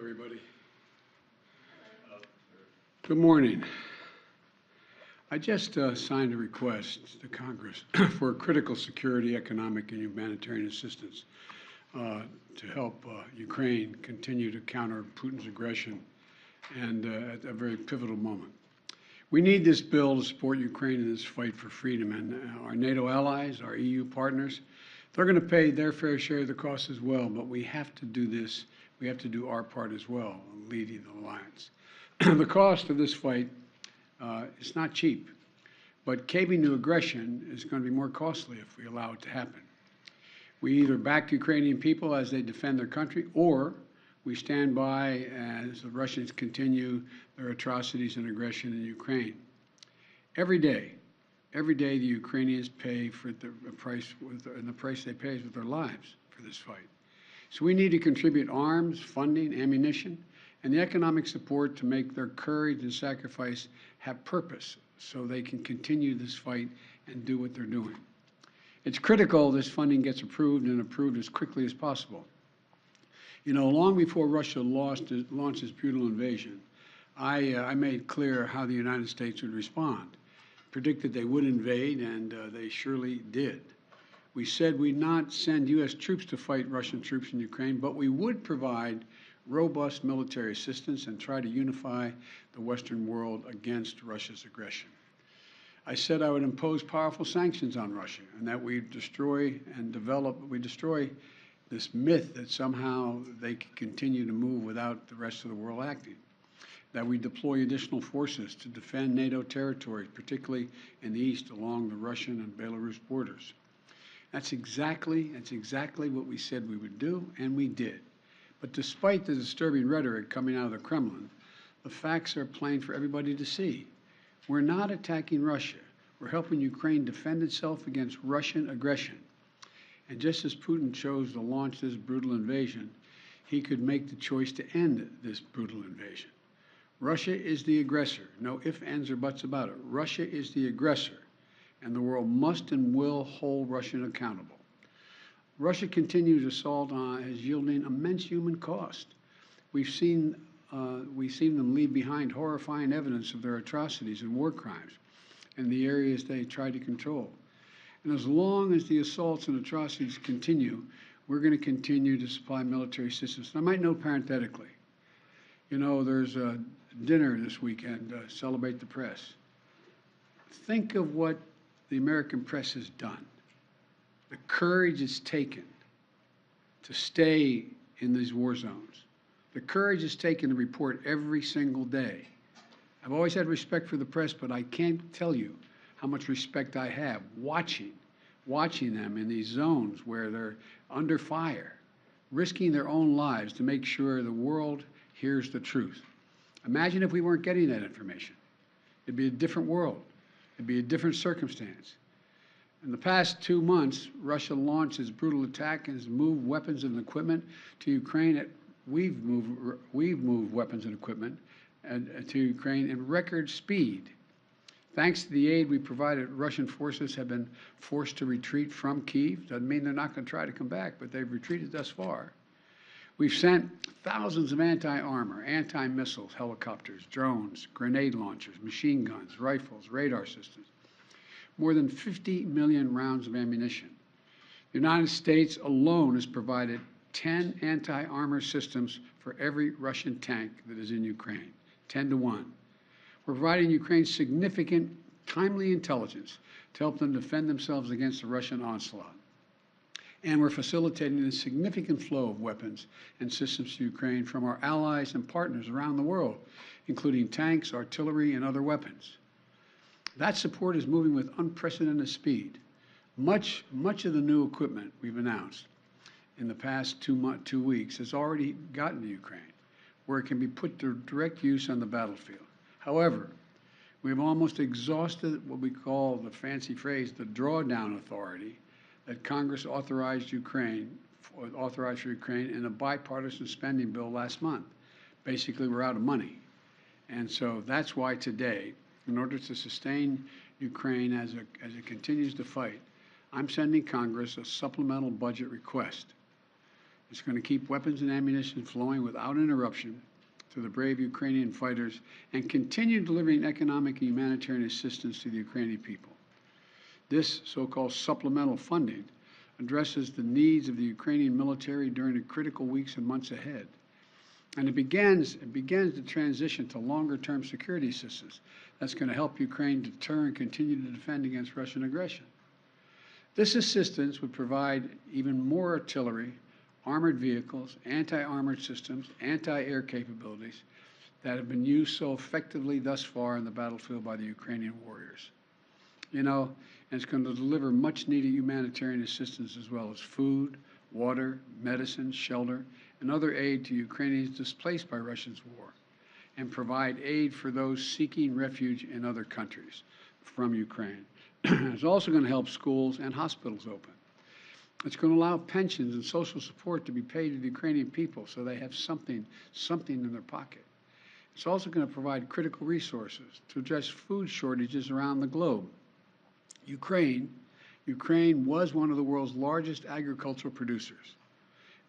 everybody. Good morning. I just signed a request to Congress for critical security, economic, and humanitarian assistance to help Ukraine continue to counter Putin's aggression and at a very pivotal moment. We need this bill to support Ukraine in this fight for freedom, and our NATO allies, our EU partners, they're going to pay their fair share of the cost as well, but we have to do this. We have to do our part as well, leading the alliance. The cost of this fight is not cheap, but caving to aggression is going to be more costly if we allow it to happen. We either back the Ukrainian people as they defend their country, or we stand by as the Russians continue their atrocities and aggression in Ukraine. Every day the Ukrainians pay for the price, and the price they pay is with their lives for this fight. So we need to contribute arms, funding, ammunition, and the economic support to make their courage and sacrifice have purpose so they can continue this fight and do what they're doing. It's critical this funding gets approved and approved as quickly as possible. You know, long before Russia launched its brutal invasion, I made clear how the United States would respond, predicted they would invade, and they surely did. We said we'd not send U.S. troops to fight Russian troops in Ukraine, but we would provide robust military assistance and try to unify the Western world against Russia's aggression. I said I would impose powerful sanctions on Russia and that we destroy this myth that somehow they can continue to move without the rest of the world acting, that we deploy additional forces to defend NATO territories, particularly in the east along the Russian and Belarus borders. That's exactly what we said we would do, and we did. But despite the disturbing rhetoric coming out of the Kremlin, the facts are plain for everybody to see. We're not attacking Russia. We're helping Ukraine defend itself against Russian aggression. And just as Putin chose to launch this brutal invasion, he could make the choice to end this brutal invasion. Russia is the aggressor. No ifs, ands, or buts about it. Russia is the aggressor, and the world must and will hold Russia accountable. Russia's continued assault is yielding immense human cost. We've seen them leave behind horrifying evidence of their atrocities and war crimes in the areas they try to control. And as long as the assaults and atrocities continue, we're going to continue to supply military assistance. And I might note parenthetically, you know, there's a dinner this weekend, Celebrate the Press. Think of what the American press has done. The courage it's taken to stay in these war zones. The courage it's taken to report every single day. I've always had respect for the press, but I can't tell you how much respect I have watching them in these zones where they're under fire, risking their own lives to make sure the world hears the truth. Imagine if we weren't getting that information. It'd be a different world. It'd be a different circumstance. In the past 2 months, Russia launched its brutal attack and has moved weapons and equipment to Ukraine. We've moved weapons and equipment to Ukraine in record speed. Thanks to the aid we provided, Russian forces have been forced to retreat from Kyiv. Doesn't mean they're not going to try to come back, but they've retreated thus far. We've sent thousands of anti-armor, anti-missiles, helicopters, drones, grenade launchers, machine guns, rifles, radar systems. More than 50 million rounds of ammunition. The United States alone has provided 10 anti-armor systems for every Russian tank that is in Ukraine, 10 to 1. We're providing Ukraine significant, timely intelligence to help them defend themselves against the Russian onslaught. And we're facilitating a significant flow of weapons and systems to Ukraine from our allies and partners around the world, including tanks, artillery, and other weapons. That support is moving with unprecedented speed. Much of the new equipment we've announced in the past 2 weeks has already gotten to Ukraine, where it can be put to direct use on the battlefield. However, we've almost exhausted what we call, the fancy phrase, the drawdown authority that Congress authorized for Ukraine in a bipartisan spending bill last month. Basically, we're out of money. And so that's why today, in order to sustain Ukraine as it continues to fight, I'm sending Congress a supplemental budget request It's going to keep weapons and ammunition flowing without interruption to the brave Ukrainian fighters and continue delivering economic and humanitarian assistance to the Ukrainian people. This so-called supplemental funding addresses the needs of the Ukrainian military during the critical weeks and months ahead. And it begins the transition to longer-term security assistance that's going to help Ukraine deter and continue to defend against Russian aggression. This assistance would provide even more artillery, armored vehicles, anti-armored systems, anti-air capabilities that have been used so effectively thus far in the battlefield by the Ukrainian warriors. And it's going to deliver much-needed humanitarian assistance as well as food, water, medicine, shelter, and other aid to Ukrainians displaced by Russia's war, and provide aid for those seeking refuge in other countries from Ukraine. It's also going to help schools and hospitals open. It's going to allow pensions and social support to be paid to the Ukrainian people so they have something in their pocket. It's also going to provide critical resources to address food shortages around the globe. Ukraine was one of the world's largest agricultural producers.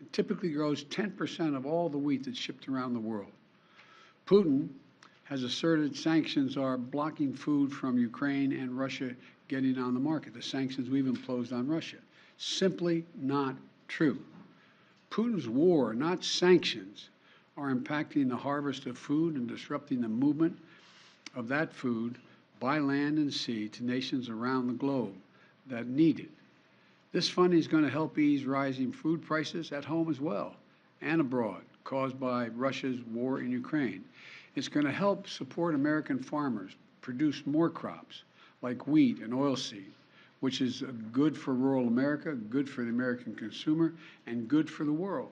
It typically grows 10% of all the wheat that's shipped around the world. Putin has asserted sanctions are blocking food from Ukraine and Russia getting on the market, the sanctions we've imposed on Russia. Simply not true. Putin's war, not sanctions, are impacting the harvest of food and disrupting the movement of that food by land and sea to nations around the globe that need it. This funding is going to help ease rising food prices at home as well and abroad caused by Russia's war in Ukraine. It's going to help support American farmers produce more crops like wheat and oilseed, which is good for rural America, good for the American consumer, and good for the world.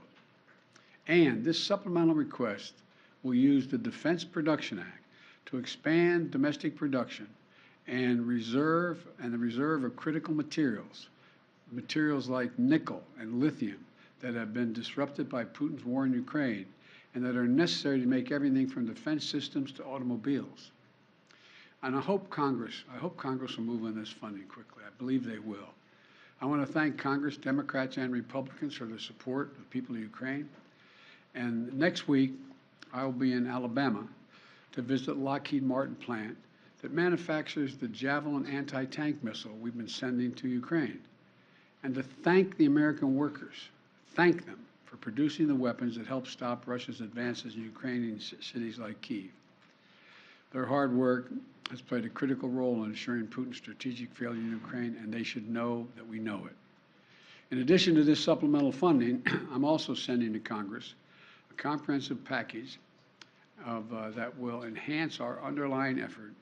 And this supplemental request will use the Defense Production Act to expand domestic production and the reserve of critical materials like nickel and lithium that have been disrupted by Putin's war in Ukraine and that are necessary to make everything from defense systems to automobiles. And I hope Congress will move on this funding quickly. I believe they will. I want to thank Congress, Democrats and Republicans, for their support of the people of Ukraine. And next week, I will be in Alabama to visit Lockheed Martin plant that manufactures the Javelin anti-tank missile we've been sending to Ukraine, and to thank the American workers, thank them for producing the weapons that help stop Russia's advances in Ukrainian cities like Kyiv. Their hard work has played a critical role in ensuring Putin's strategic failure in Ukraine, and they should know that we know it. In addition to this supplemental funding, I'm also sending to Congress a comprehensive package that will enhance our underlying effort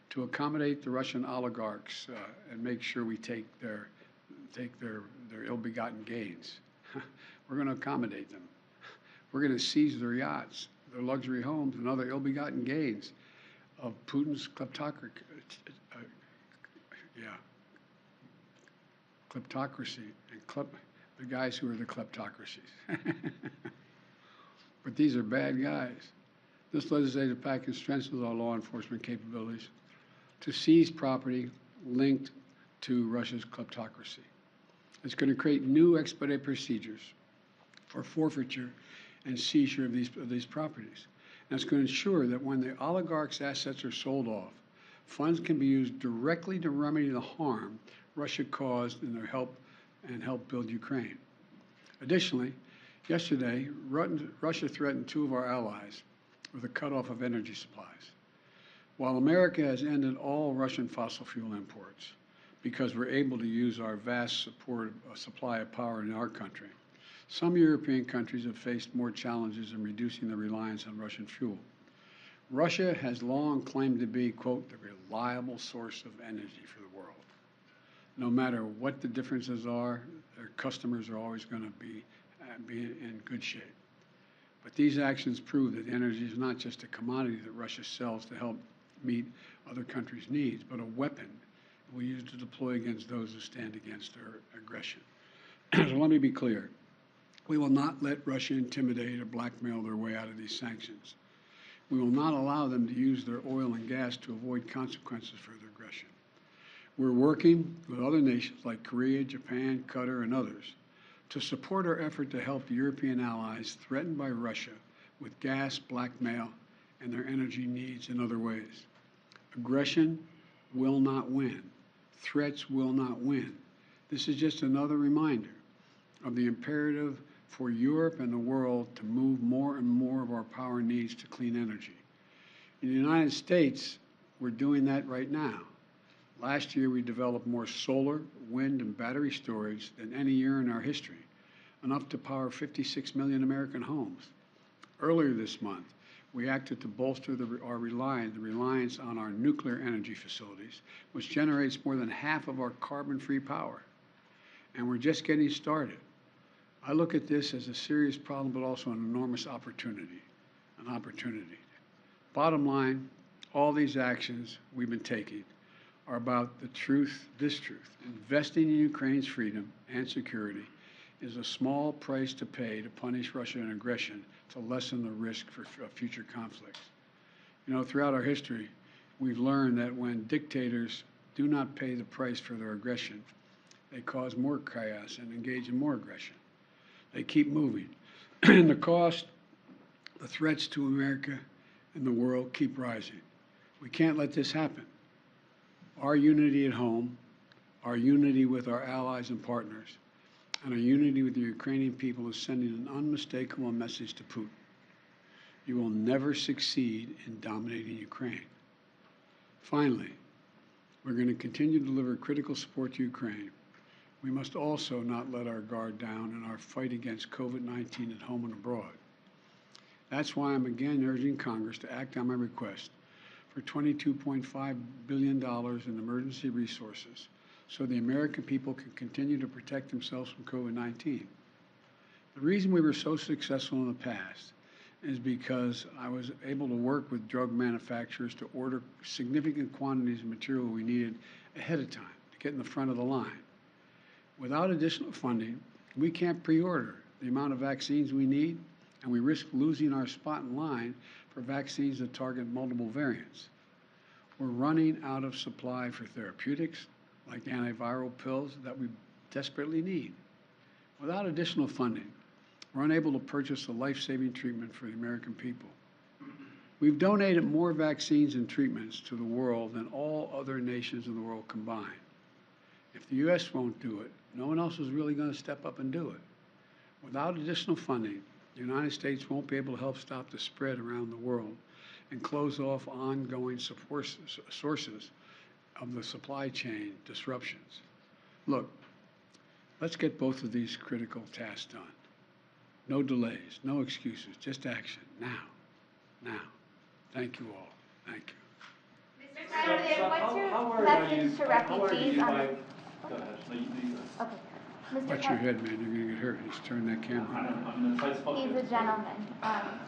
to accommodate the Russian oligarchs and make sure we take their ill-begotten gains. We're going to accommodate them. We're going to seize their yachts, their luxury homes, and other ill-begotten gains of Putin's kleptocracy and the guys who are the kleptocracies. But these are bad guys. This legislative package strengthens our law enforcement capabilities to seize property linked to Russia's kleptocracy. It's going to create new expedited procedures for forfeiture and seizure of these properties. And it's going to ensure that when the oligarchs' assets are sold off, funds can be used directly to remedy the harm Russia caused in their help build Ukraine. Additionally, yesterday, Russia threatened two of our allies with a cutoff of energy supplies. While America has ended all Russian fossil fuel imports because we're able to use our vast supply of power in our country, some European countries have faced more challenges in reducing their reliance on Russian fuel. Russia has long claimed to be, quote, the reliable source of energy for the world. No matter what the differences are, their customers are always going to be in good shape. But these actions prove that energy is not just a commodity that Russia sells to help meet other countries' needs, but a weapon we use to deploy against those who stand against their aggression. So let me be clear. We will not let Russia intimidate or blackmail their way out of these sanctions. We will not allow them to use their oil and gas to avoid consequences for their aggression. We're working with other nations like Korea, Japan, Qatar, and others to support our effort to help European allies threatened by Russia with gas, blackmail, and their energy needs in other ways. Aggression will not win. Threats will not win. This is just another reminder of the imperative for Europe and the world to move more and more of our power needs to clean energy. In the United States, we're doing that right now. Last year, we developed more solar, wind, and battery storage than any year in our history, enough to power 56 million American homes. Earlier this month, we acted to bolster the reliance on our nuclear energy facilities, which generates more than half of our carbon-free power. And we're just getting started. I look at this as a serious problem, but also an enormous opportunity, Bottom line, all these actions we've been taking are about the truth, this truth. Investing in Ukraine's freedom and security is a small price to pay to punish Russian aggression to lessen the risk for future conflicts. You know, throughout our history, we've learned that when dictators do not pay the price for their aggression, they cause more chaos and engage in more aggression. They keep moving. And the cost, the threats to America and the world keep rising. We can't let this happen. Our unity at home, our unity with our allies and partners, and our unity with the Ukrainian people is sending an unmistakable message to Putin. You will never succeed in dominating Ukraine. Finally, we're going to continue to deliver critical support to Ukraine. We must also not let our guard down in our fight against COVID-19 at home and abroad. That's why I'm again urging Congress to act on my request for $22.5 billion in emergency resources so the American people can continue to protect themselves from COVID-19. The reason we were so successful in the past is because I was able to work with drug manufacturers to order significant quantities of material we needed ahead of time to get in the front of the line. Without additional funding, we can't pre-order the amount of vaccines we need, and we risk losing our spot in line for vaccines that target multiple variants. We're running out of supply for therapeutics, like antiviral pills that we desperately need. Without additional funding, we're unable to purchase the life-saving treatment for the American people. We've donated more vaccines and treatments to the world than all other nations in the world combined. If the U.S. won't do it, no one else is really going to step up and do it. Without additional funding, the United States won't be able to help stop the spread around the world and close off ongoing sources of the supply chain disruptions. Look, let's get both of these critical tasks done. No delays, no excuses, just action, now. Thank you all. Thank you. Mr. President, what's your message to refugees on the... Go ahead. No, you go. Okay. Mr. Watch your head, man. You're going to get hurt. Just turn that camera on. I'm in a tight spot. He's a gentleman.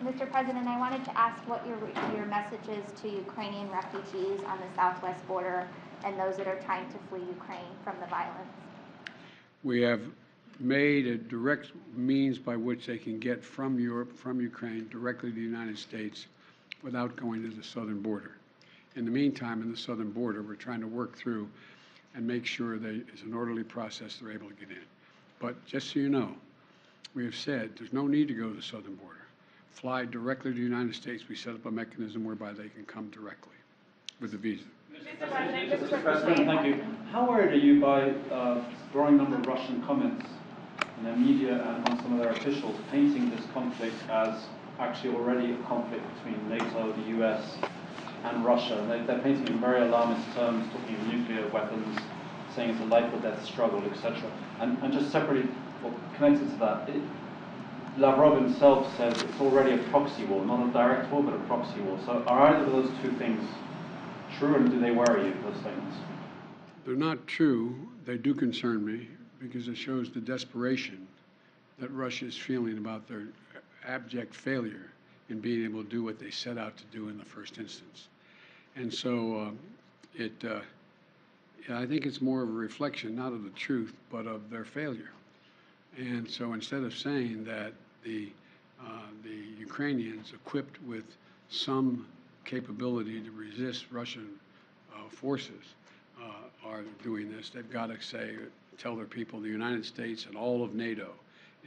Mr. President, I wanted to ask what your message is to Ukrainian refugees on the southwest border and those that are trying to flee Ukraine from the violence. We have made a direct means by which they can get from Europe, from Ukraine, directly to the United States without going to the southern border. In the meantime, in the southern border, we're trying to work through and make sure that it's an orderly process they're able to get in. But just so you know, we have said there's no need to go to the southern border. Fly directly to the United States. We set up a mechanism whereby they can come directly with the visa. Mr. President, thank you. How worried are you by a growing number of Russian comments in the media and among some of their officials painting this conflict as actually already a conflict between NATO, the US, and Russia? And they're painting in very alarmist terms, talking of nuclear weapons, saying it's a life or death struggle, etc. And just separately, or connected to that, Lavrov himself says it's already a proxy war, not a direct war, but a proxy war. So are either of those two things true, and do they worry you, those things? They're not true. They do concern me because it shows the desperation that Russia is feeling about their abject failure in being able to do what they set out to do in the first instance. And so I think it's more of a reflection, not of the truth, but of their failure. And so instead of saying that the Ukrainians equipped with some capability to resist Russian forces are doing this, they've got to tell their people the United States and all of NATO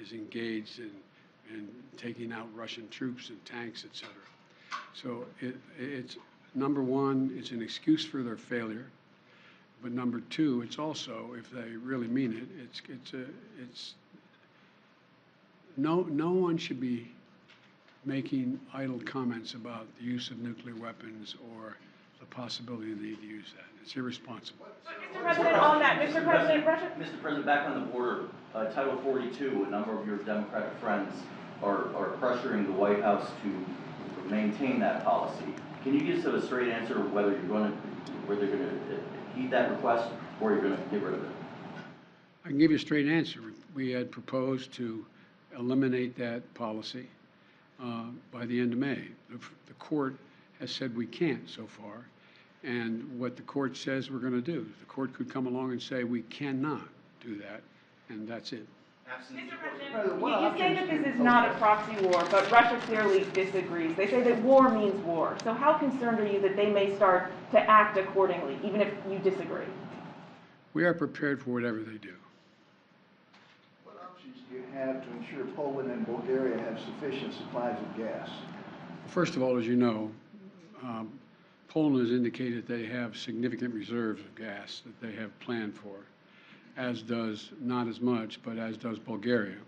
is engaged in taking out Russian troops and tanks, etc. So it's, number one, it's an excuse for their failure. But number two, it's also, if they really mean it, no one should be making idle comments about the use of nuclear weapons or the possibility of the need to use that. It's irresponsible. Mr. President, on that, Mr. President, Mr. President, back on the border, Title 42, a number of your Democratic friends are pressuring the White House to maintain that policy. Can you give us a straight answer of whether you're going to heed that request or you're going to get rid of it? I can give you a straight answer. We had proposed to eliminate that policy by the end of May. The court has said we can't so far, and what the court says we're going to do. The court could come along and say we cannot do that, and that's it. Mr. President, you say that this is not a proxy war, but Russia clearly disagrees. They say that war means war. So how concerned are you that they may start to act accordingly, even if you disagree? We are prepared for whatever they do. What options do you have to ensure Poland and Bulgaria have sufficient supplies of gas? First of all, as you know, Poland has indicated they have significant reserves of gas that they have planned for, as does, not as much, but as does Bulgaria.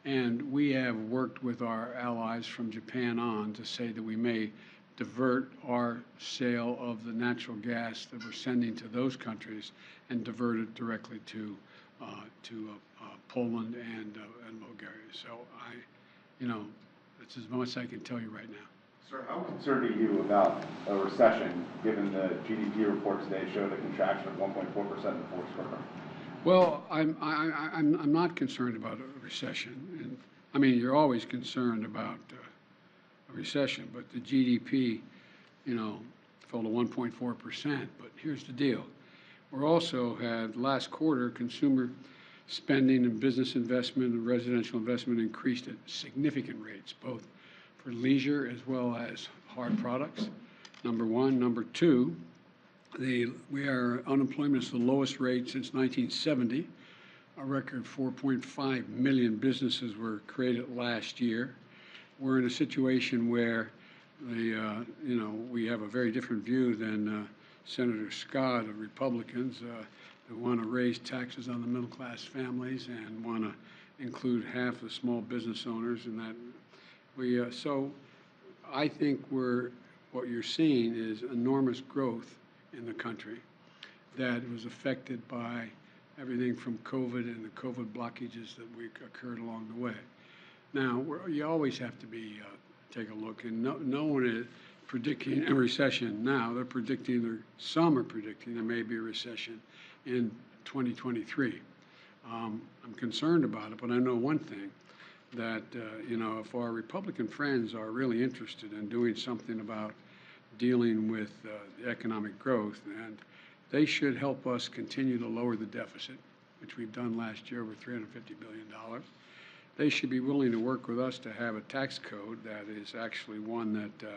And we have worked with our allies from Japan on to say that we may divert our sale of the natural gas that we're sending to those countries and divert it directly to Poland and Bulgaria. So that's as much as I can tell you right now. Sir, how concerned are you about a recession, given the GDP report today showed a contraction of 1.4% in the fourth quarter? Well, I'm not concerned about a recession. And, I mean, you're always concerned about a recession, but the GDP, fell to 1.4%. But here's the deal. We're also had last quarter consumer spending and business investment and residential investment increased at significant rates, both for leisure as well as hard products, number one. Number two, unemployment is the lowest rate since 1970. A record 4.5 million businesses were created last year. We're in a situation where we have a very different view than Senator Scott of Republicans that want to raise taxes on the middle-class families and want to include half the small business owners in that. So I think what you're seeing is enormous growth in the country that was affected by everything from COVID and the COVID blockages that occurred along the way. Now, you always have to take a look, and no one is predicting a recession now. Some are predicting there may be a recession in 2023. I'm concerned about it, but I know one thing, that if our Republican friends are really interested in doing something about dealing with the economic growth, and they should help us continue to lower the deficit, which we've done last year, over $350 billion. They should be willing to work with us to have a tax code that is actually one that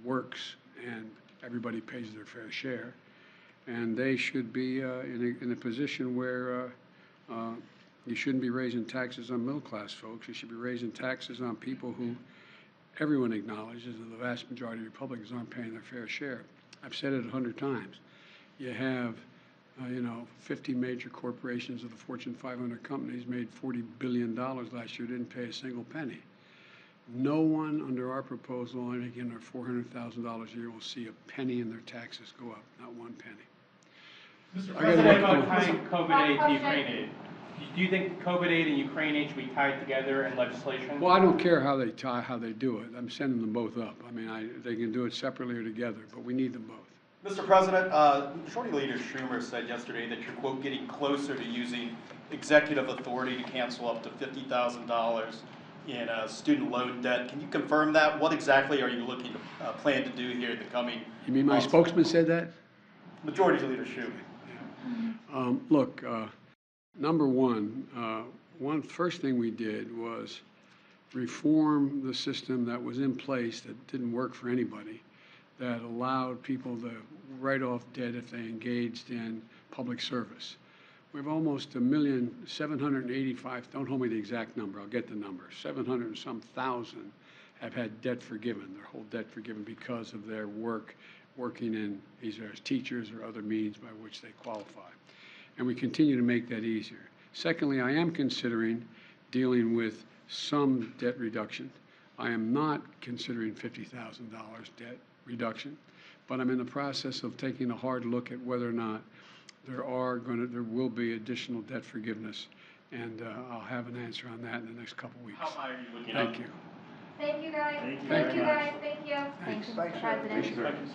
works and everybody pays their fair share. And they should be in a position where you shouldn't be raising taxes on middle-class folks. You should be raising taxes on people who everyone acknowledges that the vast majority of Republicans aren't paying their fair share. I've said it 100 times. You have, 50 major corporations of the Fortune 500 companies made $40 billion last year, didn't pay a single penny. No one under our proposal, making their $400,000 a year, will see a penny in their taxes go up, not one penny. Mr. President, about tying COVID aid to Ukraine aid. Do you think COVID aid and Ukraine aid should be tied together in legislation? Well, I don't care how they do it. I'm sending them both up. I mean, they can do it separately or together, but we need them both. Mr. President, Majority Leader Schumer said yesterday that you're, quote, getting closer to using executive authority to cancel up to $50,000 in student loan debt. Can you confirm that? What exactly are you looking to plan to do here in the coming You mean my months? spokesman said that? Majority Leader Schumer. Yeah. Look, number one, first thing we did was reform the system that was in place that didn't work for anybody, that allowed people to write off debt if they engaged in public service. we've almost 1,785,000, don't hold me to the exact number, I'll get the number, 700 and some thousand have had debt forgiven, their whole debt forgiven because of their working in either as teachers or other means by which they qualify. And we continue to make that easier. Secondly, I am considering dealing with some debt reduction. I am not considering $50,000 debt reduction, but I'm in the process of taking a hard look at whether or not there will be additional debt forgiveness, and I'll have an answer on that in the next couple weeks. How high are you looking at? Thank you. Thank you, guys. Thank you Thank very you, much. guys. Thank you. Thanks. Thank you, Thanks, Mr. sir. President. Thank you, Mr. President.